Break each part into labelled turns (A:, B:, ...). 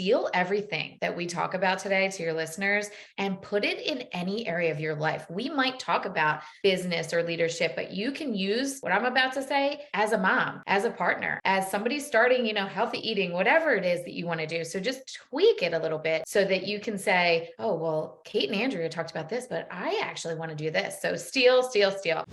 A: steal everything that we talk about today to your listeners and put it in any area of your life. We might talk about business or leadership, but you can use what I'm about to say as a mom, as a partner, as somebody starting, healthy eating, whatever it is that you want to do. So just tweak it a little bit so that you can say, oh, well, Kate and Andrea talked about this, but I actually want to do this. So steal, steal, steal.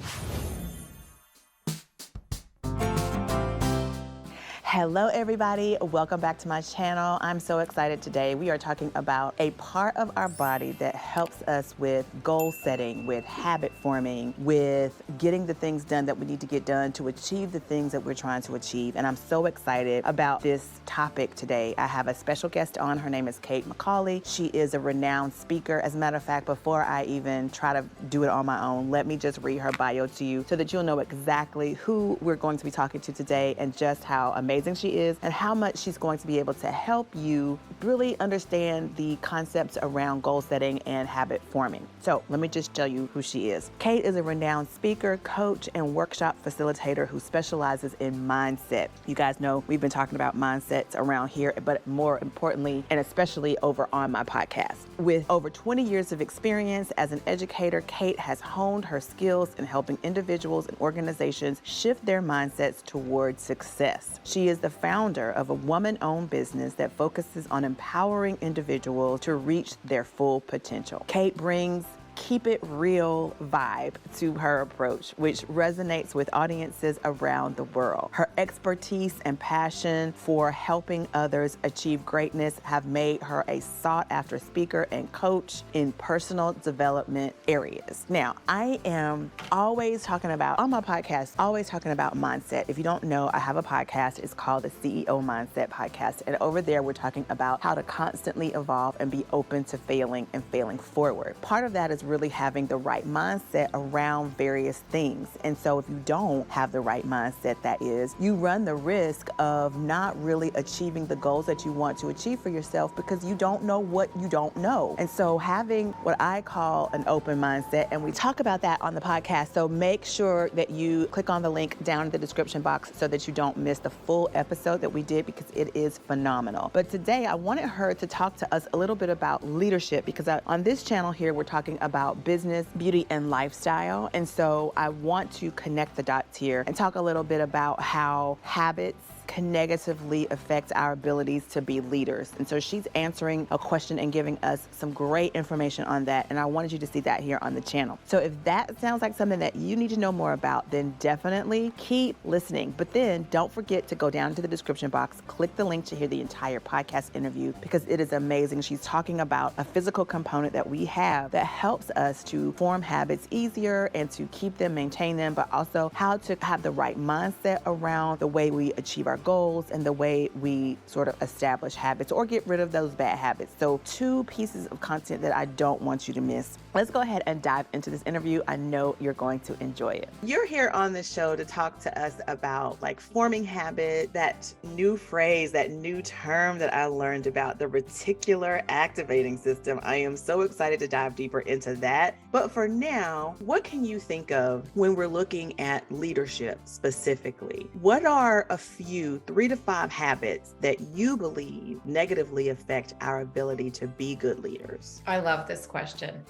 B: Hello, everybody. Welcome back to my channel. I'm so excited today. We are talking about a part of our body that helps us with goal setting, with habit forming, with getting the things done that we need to get done to achieve the things that we're trying to achieve. And I'm so excited about this topic today. I have a special guest on. Her name is Kate McCauley. She is a renowned speaker. As a matter of fact, before I even try to do it on my own, let me just read her bio to you so that you'll know exactly who we're going to be talking to today and just how amazing she is and how much she's going to be able to help you really understand the concepts around goal setting and habit forming. So let me just tell you who she is. Kate is a renowned speaker, coach, and workshop facilitator who specializes in mindset. You guys know we've been talking about mindsets around here, but more importantly, and especially over on my podcast. With over 20 years of experience as an educator, Kate has honed her skills in helping individuals and organizations shift their mindsets towards success. She is the founder of a woman-owned business that focuses on empowering individuals to reach their full potential. Kate brings keep it real vibe to her approach, which resonates with audiences around the world. Her expertise and passion for helping others achieve greatness have made her a sought-after speaker and coach in personal development areas. Now, I am always talking about, on my podcast, always talking about mindset. If you don't know, I have a podcast. It's called the CEO Mindset Podcast. And over there, we're talking about how to constantly evolve and be open to failing and failing forward. Part of that is really having the right mindset around various things. And so if you don't have the right mindset, that is, you run the risk of not really achieving the goals that you want to achieve for yourself because you don't know what you don't know. And so having what I call an open mindset, and we talk about that on the podcast. So make sure that you click on the link down in the description box so that you don't miss the full episode that we did because it is phenomenal. But today I wanted her to talk to us a little bit about leadership because on this channel here, we're talking about business, beauty, and lifestyle. And so I want to connect the dots here and talk a little bit about how habits can negatively affect our abilities to be leaders. And so she's answering a question and giving us some great information on that. And I wanted you to see that here on the channel. So if that sounds like something that you need to know more about, then definitely keep listening. But then don't forget to go down to the description box, click the link to hear the entire podcast interview because it is amazing. She's talking about a physical component that we have that helps us to form habits easier and to keep them, maintain them, but also how to have the right mindset around the way we achieve our goals and the way we sort of establish habits or get rid of those bad habits. So 2 pieces of content that I don't want you to miss. Let's go ahead and dive into this interview. I know you're going to enjoy it. You're here on the show to talk to us about forming habit, that new phrase, that new term that I learned about, the reticular activating system. I am so excited to dive deeper into that. But for now, what can you think of when we're looking at leadership specifically? What are a few 3 to 5 habits that you believe negatively affect our ability to be good leaders?
A: I love this question.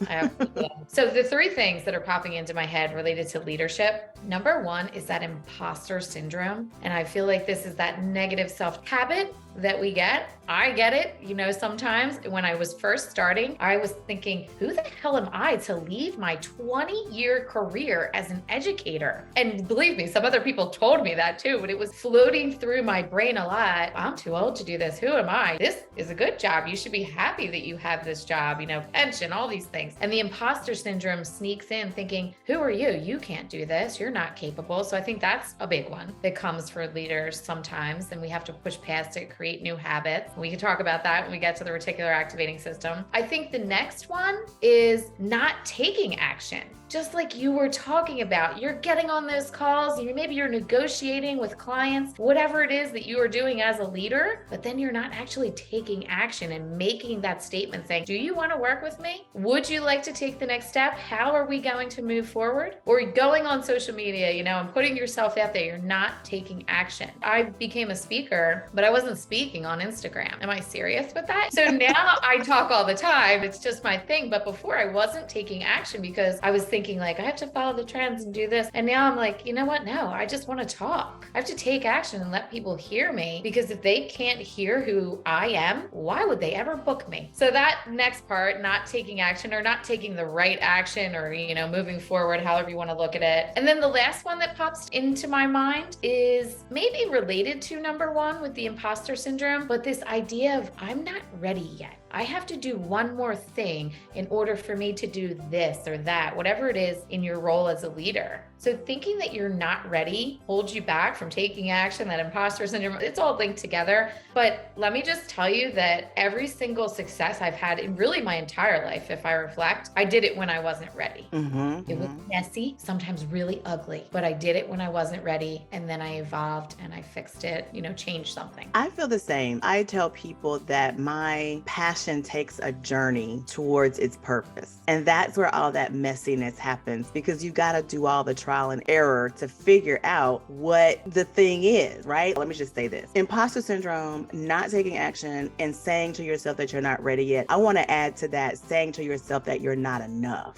A: So the 3 things that are popping into my head related to leadership, number 1 is that imposter syndrome. And I feel like this is that negative self-habit that we get. I get it. Sometimes when I was first starting, I was thinking, who the hell am I to leave my 20-year career as an educator? And believe me, some other people told me that too, but it was floating through my brain a lot. I'm too old to do this. Who am I? This is a good job. You should be happy that you have this job, pension, all these things. And the imposter syndrome sneaks in thinking, who are you? You can't do this. You're not capable. So I think that's a big one that comes for leaders sometimes, and we have to push past it, create new habits. We can talk about that when we get to the reticular activating system. I think the next one is not taking action. Just like you were talking about, you're getting on those calls, maybe you're negotiating with clients, whatever it is that you are doing as a leader, but then you're not actually taking action and making that statement saying, do you want to work with me? Would you like to take the next step? How are we going to move forward? Or going on social media, and putting yourself out there, you're not taking action. I became a speaker, but I wasn't speaking speaking on Instagram. Am I serious with that? So now I talk all the time. It's just my thing. But before I wasn't taking action because I was thinking like, I have to follow the trends and do this. And now I'm like, you know what? No, I just want to talk. I have to take action and let people hear me, because if they can't hear who I am, why would they ever book me? So that next part, not taking action or not taking the right action, or, moving forward, however you want to look at it. And then the last one that pops into my mind is maybe related to number one with the imposter syndrome, but this idea of I'm not ready yet. I have to do one more thing in order for me to do this or that, whatever it is in your role as a leader. So thinking that you're not ready holds you back from taking action. That imposter syndrome, it's all linked together. But let me just tell you that every single success I've had in really my entire life, if I reflect, I did it when I wasn't ready. It was messy, sometimes really ugly, but I did it when I wasn't ready. And then I evolved and I fixed it, changed something.
B: I feel the same. I tell people that my passion takes a journey towards its purpose. And that's where all that messiness happens, because you got to do all the trial and error to figure out what the thing is, right? Let me just say this. Imposter syndrome, not taking action, and saying to yourself that you're not ready yet. I want to add to that, saying to yourself that you're not enough.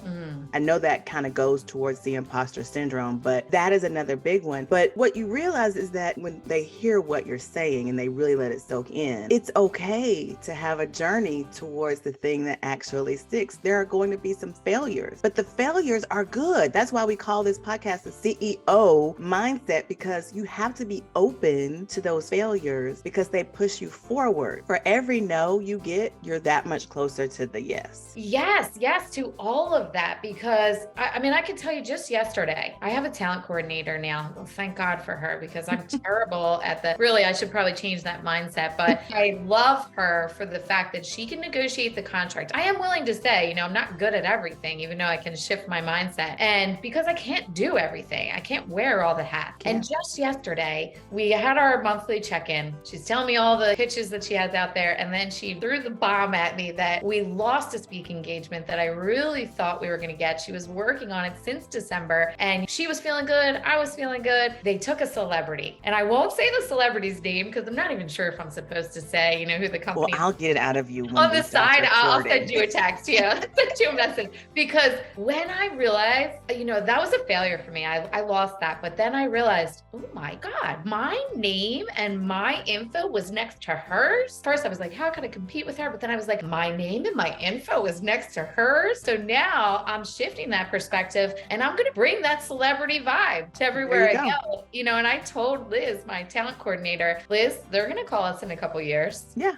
B: I know that kind of goes towards the imposter syndrome, but that is another big one. But what you realize is that when they hear what you're saying and they really let it soak in, it's okay to have a journey towards the thing that actually sticks. There are going to be some failures, but the failures are good. That's why we call this podcast the CEO mindset, because you have to be open to those failures because they push you forward. For every no you get, you're that much closer to the yes.
A: Yes to all of that, because I can tell you just yesterday, I have a talent coordinator now. Well, thank God for her, because I'm terrible at really, I should probably change that mindset, but I love her for the fact that she can negotiate the contract. I am willing to say, I'm not good at everything, even though I can shift my mindset. And because I can't do everything, I can't wear all the hats. And just yesterday, we had our monthly check-in. She's telling me all the pitches that she has out there. And then she threw the bomb at me that we lost a speaking engagement that I really thought we were going to get. She was working on it since December, and she was feeling good. I was feeling good. They took a celebrity, and I won't say the celebrity's name because I'm not even sure if I'm supposed to say, who the company.
B: Well, I'll get it out of you.
A: On the side, I'll send you a text. Yeah, send you a message. Because when I realized, that was a failure for me. I lost that. But then I realized, oh my God, my name and my info was next to hers. First, I was like, how could I compete with her? But then I was like, my name and my info is next to hers. So now I'm shifting that perspective, and I'm going to bring that celebrity vibe to everywhere I go. And I told Liz, my talent coordinator, Liz, they're going to call us in a couple years.
B: Yeah.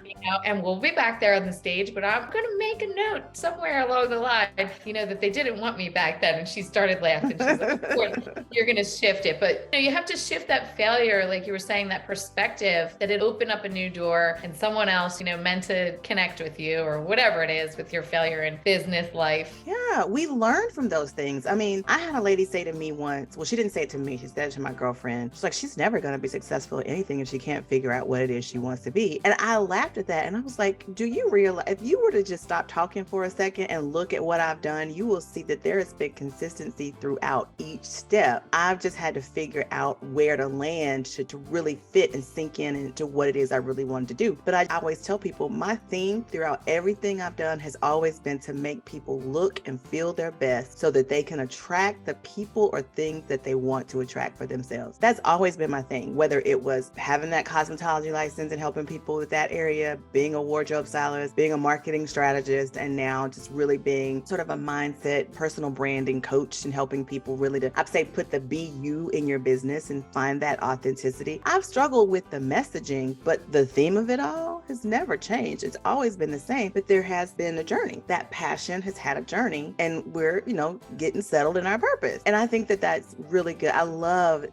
A: And we'll be back there on the stage, but I'm going to make a note somewhere along the line, that they didn't want me back then. And she started laughing. She's like, of course, you're going to shift it. But you have to shift that failure, like you were saying, that perspective, that it opened up a new door and someone else, meant to connect with you or whatever it is with your failure in business life.
B: Yeah, we learn from those things. I had a lady say to me once, well, she didn't say it to me, she said it to my girlfriend. She's like, she's never going to be successful at anything if she can't figure out what it is she wants to be. And I laughed at that. And I was like, do you realize if you were to just stop talking for a second and look at what I've done, you will see that there has been consistency throughout each step. I've just had to figure out where to land to really fit and sink in into what it is I really wanted to do. But I always tell people my theme throughout everything I've done has always been to make people look and feel their best so that they can attract the people or things that they want to attract for themselves. That's always been my thing, whether it was having that cosmetology license and helping people with that area, being a wardrobe stylist, being a marketing strategist, and now just really being sort of a mindset, personal branding coach and helping people really to, I'd say, put the be you in your business and find that authenticity. I've struggled with the messaging, but the theme of it all has never changed. It's always been the same, but there has been a journey. That passion has had a journey, and we're, getting settled in our purpose. And I think that that's really good. I love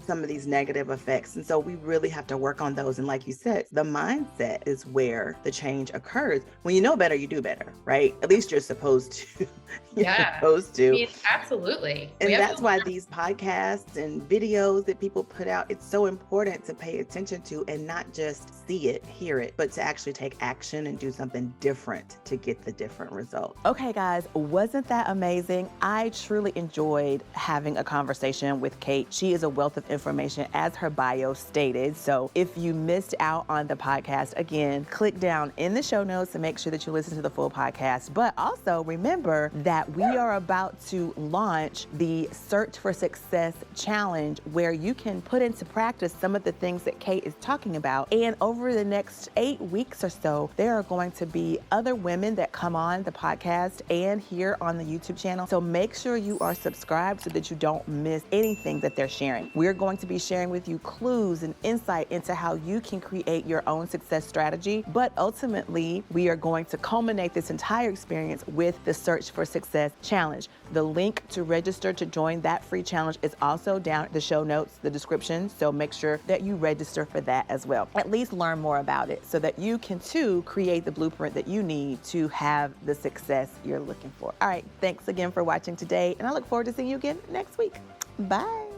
B: some of these negative effects. And so we really have to work on those. And like you said, the mindset is where the change occurs. hers. When you know better, you do better, right? At least you're supposed to.
A: Yeah.
B: Supposed to.
A: I mean, absolutely.
B: And that's why these podcasts and videos that people put out, it's so important to pay attention to and not just see it, hear it, but to actually take action and do something different to get the different result. Okay, guys, wasn't that amazing? I truly enjoyed having a conversation with Kate. She is a wealth of information, as her bio stated. So if you missed out on the podcast, again, click down in the show notes to make sure that you listen to the full podcast. But also remember that we are about to launch the Search for Success Challenge, where you can put into practice some of the things that Kate is talking about. And over the next 8 weeks or so, there are going to be other women that come on the podcast and here on the YouTube channel. So make sure you are subscribed so that you don't miss anything that they're sharing. We're going to be sharing with you clues and insight into how you can create your own success strategy. But ultimately, we are going to culminate this entire experience with the Search for Success Challenge. The link to register to join that free challenge is also down in the show notes, the description. So make sure that you register for that as well. At least learn more about it so that you can too create the blueprint that you need to have the success you're looking for. All right, thanks again for watching today, and I look forward to seeing you again next week. Bye.